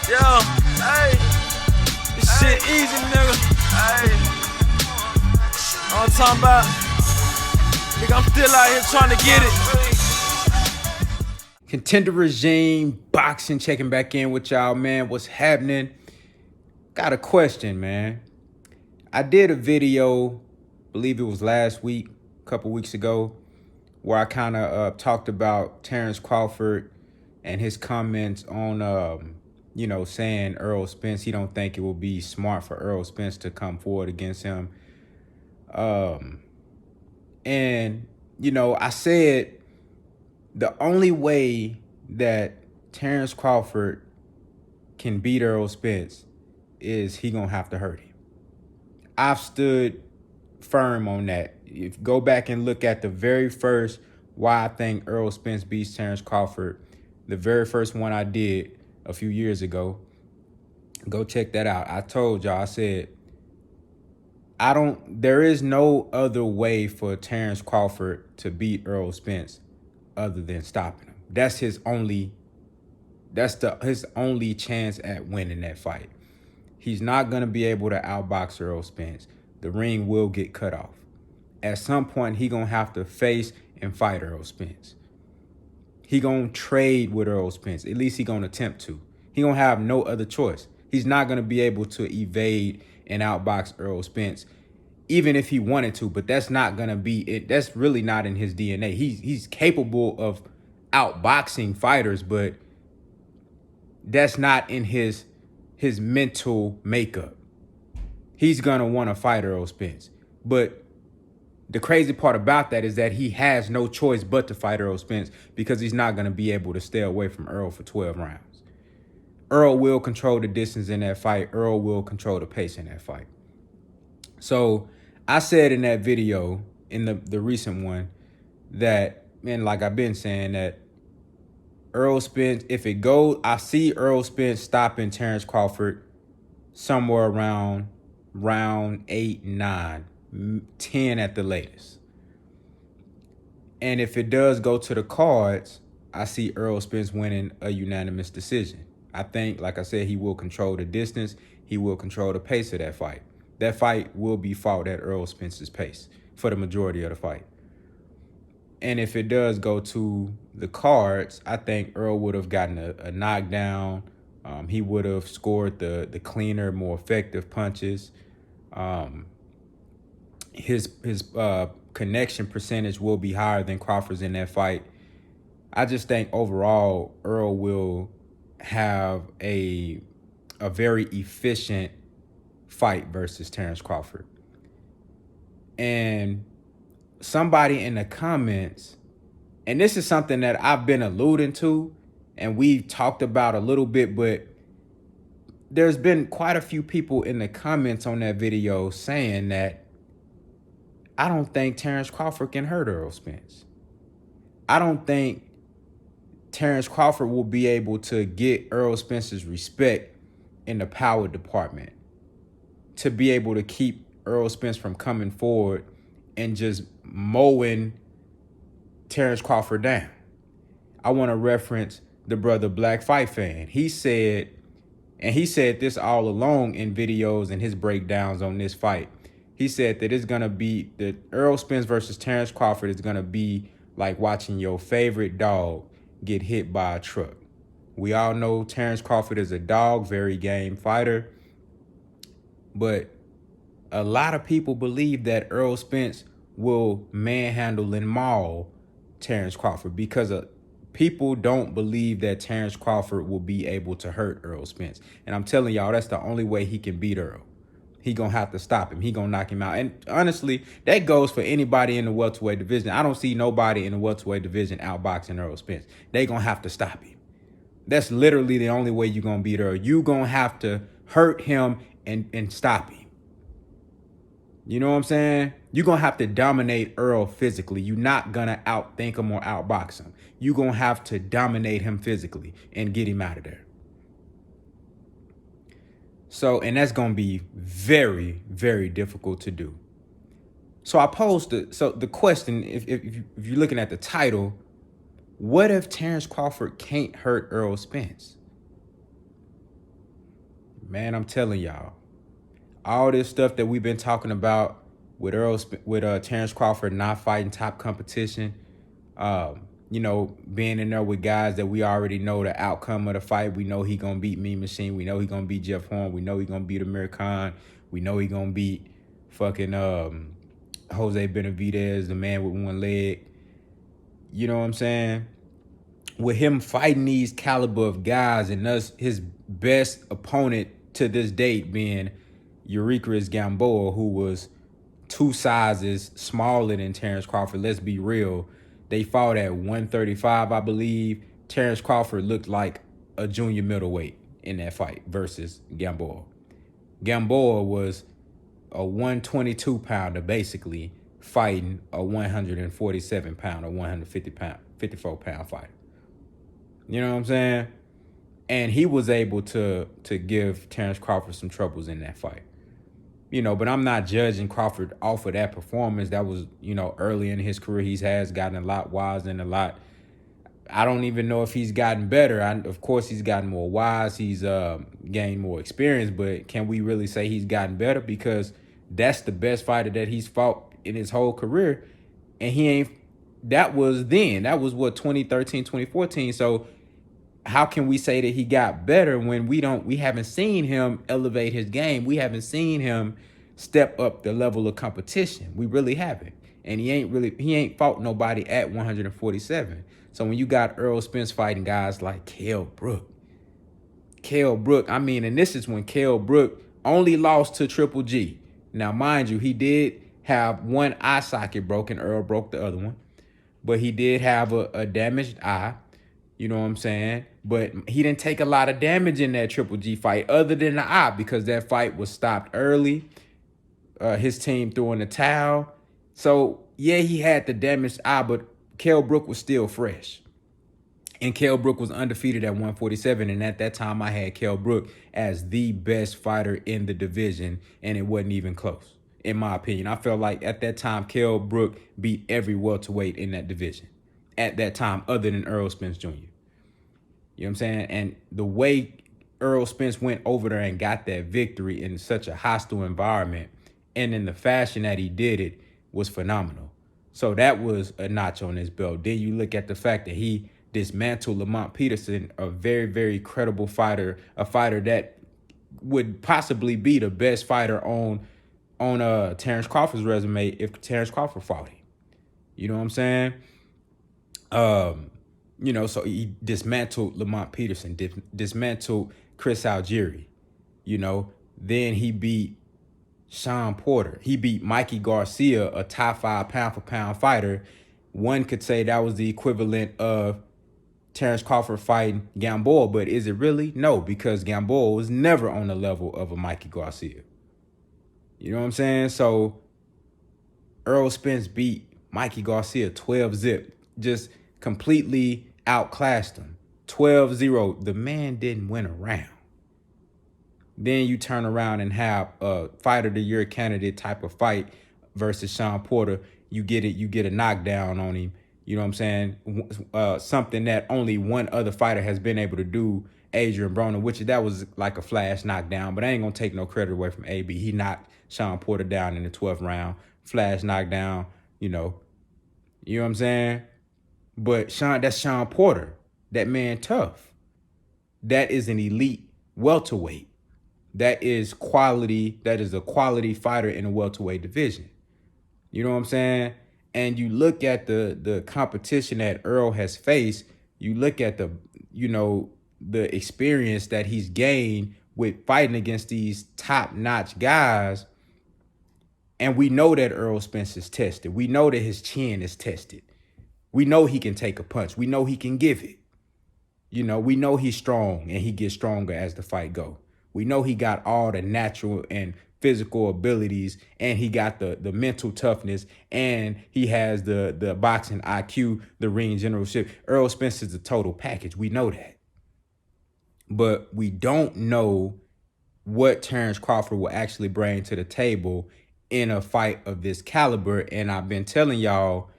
Yeah, hey, this shit easy, nigga. Hey, all I'm talking about, nigga, I'm still out here trying to get it. Contender Regime Boxing checking back in with y'all, man. What's happening? Got a question, man. I did a video, believe it was last week, a couple weeks ago, where I kind of talked about Terence Crawford and his comments on, saying Errol Spence. He don't think it will be smart for Errol Spence to come forward against him. I said the only way that Terence Crawford can beat Errol Spence is he gonna have to hurt him. I've stood firm on that. If you go back and look at the very first why I think Errol Spence beats Terence Crawford, the very first one I did a few years ago, go check that out. I told y'all, I said, there is no other way for Terence Crawford to beat Errol Spence other than stopping him. That's his only chance at winning that fight. He's not going to be able to outbox Errol Spence. The ring will get cut off. At some point, he going to have to face and fight Errol Spence. He going to trade with Errol Spence. At least he going to attempt to. He going to have no other choice. He's not going to be able to evade and outbox Errol Spence, even if he wanted to. But that's not going to be it. That's really not in his DNA. He's capable of outboxing fighters, but that's not in his mental makeup. He's going to want to fight Errol Spence. But the crazy part about that is that he has no choice but to fight Errol Spence because he's not going to be able to stay away from Errol for 12 rounds. Errol will control the distance in that fight. Errol will control the pace in that fight. So I said in that video, in the recent one, that, man, like I've been saying, that Errol Spence, if it goes, I see Errol Spence stopping Terence Crawford somewhere around round 8, 9, 10 at the latest. And if it does go to the cards, I see Errol Spence winning a unanimous decision. I think, like I said, he will control the distance. He will control the pace of that fight. That fight will be fought at Errol Spence's pace for the majority of the fight. And if it does go to the cards, I think Errol would have gotten a knockdown. He would have scored the cleaner, more effective punches. His connection percentage will be higher than Crawford's in that fight. I just think overall Errol will have a very efficient fight versus Terence Crawford. And somebody in the comments, and this is something that I've been alluding to and we've talked about a little bit, but there's been quite a few people in the comments on that video saying that I don't think Terence Crawford can hurt Errol Spence. I don't think Terence Crawford will be able to get Errol Spence's respect in the power department to be able to keep Errol Spence from coming forward and just mowing Terence Crawford down. I want to reference the brother Black Fight Fan. He said this all along in videos and his breakdowns on this fight. He said that it's going to be that Errol Spence versus Terence Crawford is going to be like watching your favorite dog get hit by a truck. We all know Terence Crawford is a dog, very game fighter. But a lot of people believe that Errol Spence will manhandle and maul Terence Crawford because people don't believe that Terence Crawford will be able to hurt Errol Spence. And I'm telling y'all, that's the only way he can beat Errol. He gonna have to stop him. He gonna knock him out. And honestly, that goes for anybody in the welterweight division. I don't see nobody in the welterweight division outboxing Errol Spence. They gonna have to stop him. That's literally the only way you're gonna beat Errol. You gonna have to hurt him and stop him. You know what I'm saying? You're gonna have to dominate Errol physically. You're not gonna outthink him or outbox him. You're gonna have to dominate him physically and get him out of there. So, and that's going to be very, very difficult to do. So I posed the question, if you're looking at the title, what if Terence Crawford can't hurt Errol Spence? Man, I'm telling y'all, all this stuff that we've been talking about with Terence Crawford not fighting top competition, being in there with guys that we already know the outcome of the fight. We know he gonna beat Mean Machine. We know he gonna beat Jeff Horn. We know he gonna beat Amir Khan. We know he gonna beat fucking Jose Benavidez, the man with one leg. You know what I'm saying? With him fighting these caliber of guys and his best opponent to this date being Eurycris Gamboa, who was 2 sizes smaller than Terence Crawford. Let's be real. They fought at 135, I believe. Terence Crawford looked like a junior middleweight in that fight versus Gamboa. Gamboa was a 122 pounder basically fighting a 147 pound or 54 pound fighter. You know what I'm saying? And he was able to give Terence Crawford some troubles in that fight. But I'm not judging Crawford off of that performance. That was, early in his career. He has gotten a lot wiser and a lot. I don't even know if he's gotten better. Of course, he's gotten more wise. He's gained more experience. But can we really say he's gotten better? Because that's the best fighter that he's fought in his whole career. And he ain't. That was then. That was, 2013, 2014. So how can we say that he got better when we haven't seen him elevate his game? We haven't seen him step up the level of competition. We really haven't. And he ain't fought nobody at 147. So when you got Errol Spence fighting guys like Kell Brook, and this is when Kell Brook only lost to Triple G. Now, mind you, he did have one eye socket broken. Earl broke the other one. But he did have a damaged eye. You know what I'm saying? But he didn't take a lot of damage in that Triple G fight other than the eye because that fight was stopped early. His team threw in the towel. So, yeah, he had the damaged eye, but Kell Brook was still fresh. And Kell Brook was undefeated at 147. And at that time, I had Kell Brook as the best fighter in the division. And it wasn't even close, in my opinion. I felt like at that time, Kell Brook beat every welterweight in that division at that time other than Errol Spence Jr. You know what I'm saying? And the way Errol Spence went over there and got that victory in such a hostile environment and in the fashion that he did it was phenomenal. So that was a notch on his belt. Then you look at the fact that he dismantled Lamont Peterson, a very, very credible fighter, a fighter that would possibly be the best fighter on Terence Crawford's resume if Terence Crawford fought him. You know what I'm saying? So he dismantled Lamont Peterson, dismantled Chris Algieri. Then he beat Sean Porter. He beat Mikey Garcia, a top 5 pound-for-pound fighter. One could say that was the equivalent of Terence Crawford fighting Gamboa, but is it really? No, because Gamboa was never on the level of a Mikey Garcia. You know what I'm saying? So Errol Spence beat Mikey Garcia 12-zip, just completely outclassed him. 12-0. The man didn't win a round. Then you turn around and have a fighter of the year candidate type of fight versus Sean Porter. You get a knockdown on him. You know what I'm saying? Something that only one other fighter has been able to do, Adrian Broner, which that was like a flash knockdown, but I ain't gonna take no credit away from AB. He knocked Sean Porter down in the 12th round, flash knockdown, You know what I'm saying? But that's Sean Porter. That man tough. That is an elite welterweight. That is quality. That is a quality fighter in a welterweight division. You know what I'm saying? And you look at the competition that Earl has faced. You look at the experience that he's gained with fighting against these top-notch guys. And we know that Errol Spence is tested. We know that his chin is tested. We know he can take a punch. We know he can give it. We know he's strong and he gets stronger as the fight go. We know he got all the natural and physical abilities, and he got the mental toughness, and he has the boxing IQ, the ring generalship. Errol Spence is the total package. We know that. But we don't know what Terence Crawford will actually bring to the table in a fight of this caliber. And I've been telling y'all,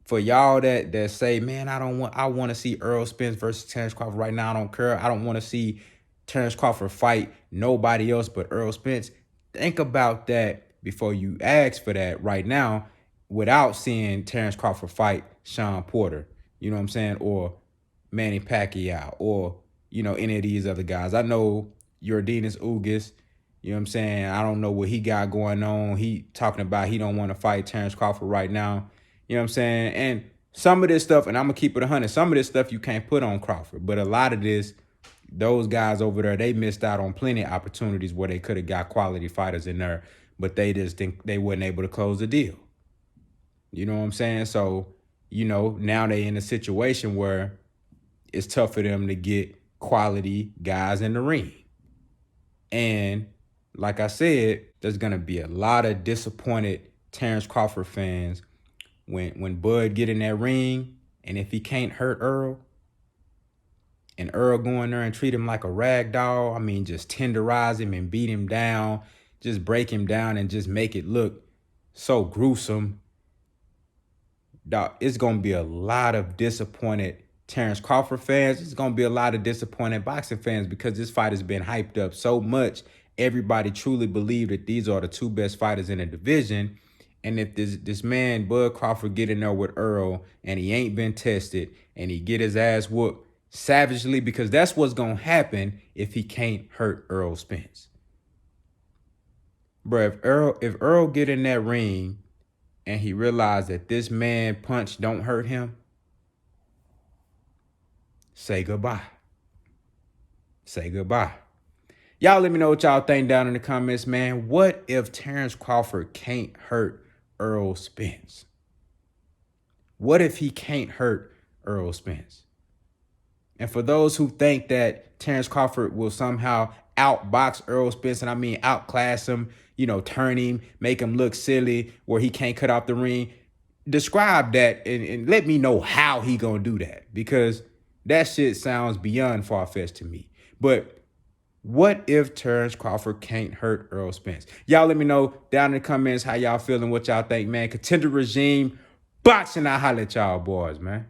for y'all that say, man, I want to see Errol Spence versus Terence Crawford right now. I don't care. I don't want to see Terence Crawford fight nobody else but Errol Spence, think about that before you ask for that right now without seeing Terence Crawford fight Sean Porter, you know what I'm saying, or Manny Pacquiao, or, you know, any of these other guys. I know Yordenis Ugas, you know what I'm saying, I don't know what he got going on. He talking about he don't want to fight Terence Crawford right now, you know what I'm saying, and some of this stuff, and I'm going to keep it 100, some of this stuff you can't put on Crawford, but a lot of this, those guys over there, they missed out on plenty of opportunities where they could have got quality fighters in there, but they just think they weren't able to close the deal. You know what I'm saying? So, you know, now they in a situation where it's tough for them to get quality guys in the ring. And like I said, there's going to be a lot of disappointed Terence Crawford fans when Bud get in that ring, and if he can't hurt Errol, and Errol go in there and treat him like a rag doll, I mean, just tenderize him and beat him down, just break him down and just make it look so gruesome, dog, it's going to be a lot of disappointed Terence Crawford fans. It's going to be a lot of disappointed boxing fans because this fight has been hyped up so much. Everybody truly believed that these are the two best fighters in the division. And if this man, Bud Crawford, get in there with Errol and he ain't been tested and he get his ass whooped savagely, because that's what's going to happen if he can't hurt Errol Spence. Bro, if Errol get in that ring and he realized that this man punch don't hurt him, say goodbye. Say goodbye. Y'all let me know what y'all think down in the comments, man. What if Terence Crawford can't hurt Errol Spence? What if he can't hurt Errol Spence? And for those who think that Terence Crawford will somehow outbox Errol Spence, and I mean outclass him, you know, turn him, make him look silly where he can't cut off the ring, describe that and let me know how he gonna do that, because that shit sounds beyond far-fetched to me. But what if Terence Crawford can't hurt Errol Spence? Y'all let me know down in the comments how y'all feeling, what y'all think, man. Contender regime, boxing, I holla at y'all boys, man.